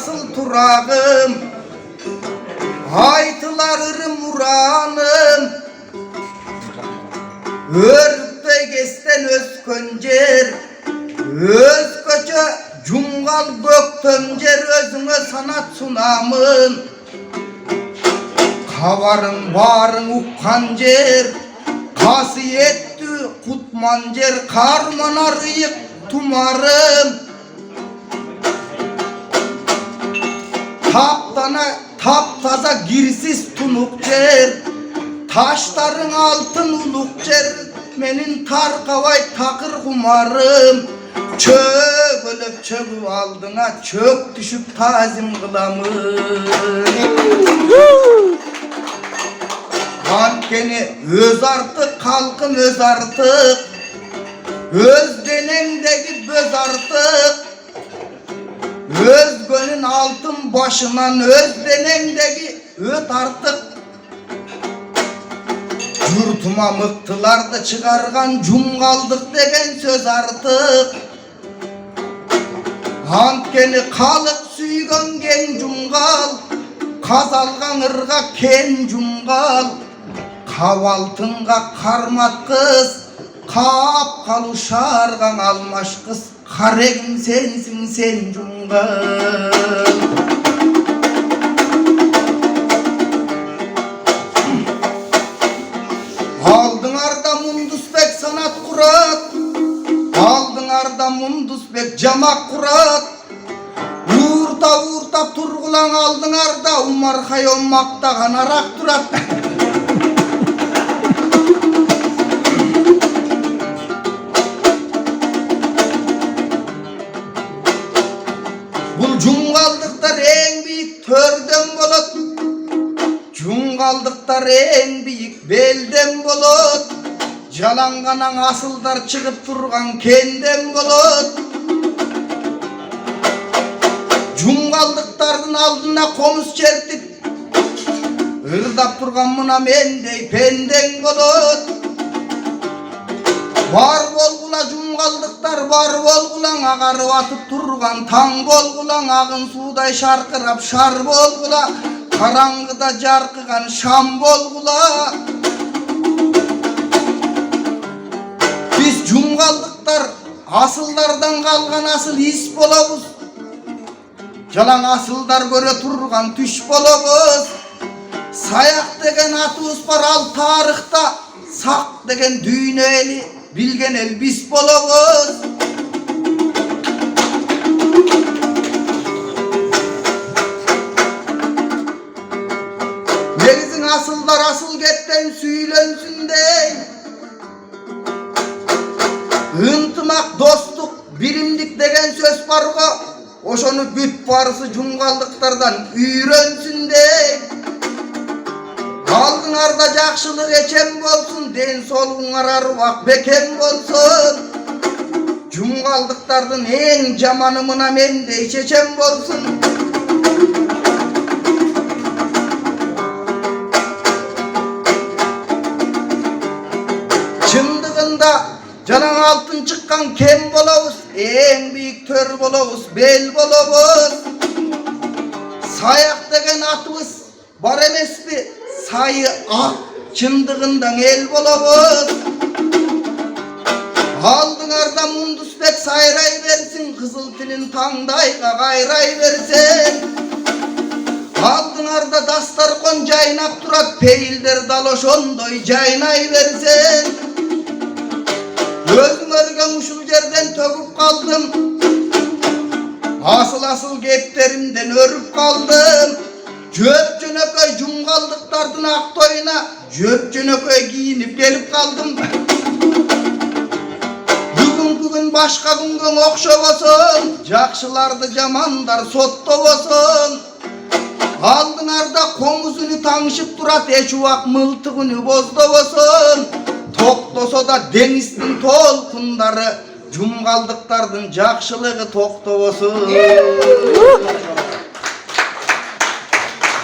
asıl turağım, aytılarırım uranım. Örükte gesten öz köncer, öz köçe cumgal gök töncer, özüne sanat sunamın. Kavarın varın ukkan cer, kasiyetli kutman cer, karmana rıyık tumarım. Taptaza girsiz tunuk cer, taşların altın uluk cer, menin tar kavay takır kumarım. Çögülüp çögü aldına çök düşüp tazim kılamın. Mankeni öz artık, kalkın öz artık, öz denendeki göz artık. Öz gönün altın başından, öz denendeki öt artık. Yurtuma mıktılar da çıkargan cum kaldık degen söz artık. Hankeni kalık suygan gen cumgal, kazalgan ırga ken cumgal. Kavaltınga karmat kız, kap kaluşargan almaş kız. Karegim sensin sen cumgal. Aldın arda mundusbek sanat kurat, aldın arda mundusbek camak kurat. Uğurta turgulan aldın arda umar hayon maktağan arak durat. Bul cungaldıklar en büyük törden bolut, cungaldıklar en büyük belden bolut. Jalanganan asıldar çıkıp turgan kenden bolut. Cungaldıkların aldına komus çertip, ırdap turgan mına mendey penden bolut. Var bolgula cungaldıklar, var bolgulan agarı atıp turgan tang bolgulan, ağın suday şarkırap şar bolgula, karangıda jarkıgan şam bolgula. Biz cungaldıklar asıllardan kalgan asıl is bolabız, jalan asıldar göre turgan түш bolabız. Sayak degen atыбыз бар al tarıhta, sak degen düğüne eli bilgen el biz bolabız. Negizin asıllar asıl getten süylensün dey. Intımak, dostluk, birimlik degen söz barga, oşonu büt barısı cungaldıklardan üyrensün dey. Aldın arda jakşılık eçen bolsun, den soluğun arar vak beken bolsun. Cungaldıklardan en jamanımına mendey çeçen bolsun. Çındığında canan altın çıkkan kem bolabız, en büyük tör bolabız, bel bolabız. Sayak degen atыбыз бар emespi, sayı ak çındığından el bolabız. Aldın arda mundusbek sayray versin, kızıl tilin tangdayga gayray versin. Aldın arda dastar kon caynap turat, peyilder daloşondoy caynay versin. Gözüm örgen uşul yerden töküp kaldım, asıl gepterimden örüp kaldım. Jöp jönököy cungaldıklardan aktoyuna, jöp jönököy giyinip gelip kaldım. Bugün başka güngön okşo bolsun, jakşılardı jamandar sotto bolsun. Aldın arda komuzunu tangışıp durat, eç uvak mıltığını bozdo bolsun. Toktoso da denizin tolkunları, cungaldıklardan jakşılığı tokto bolsun.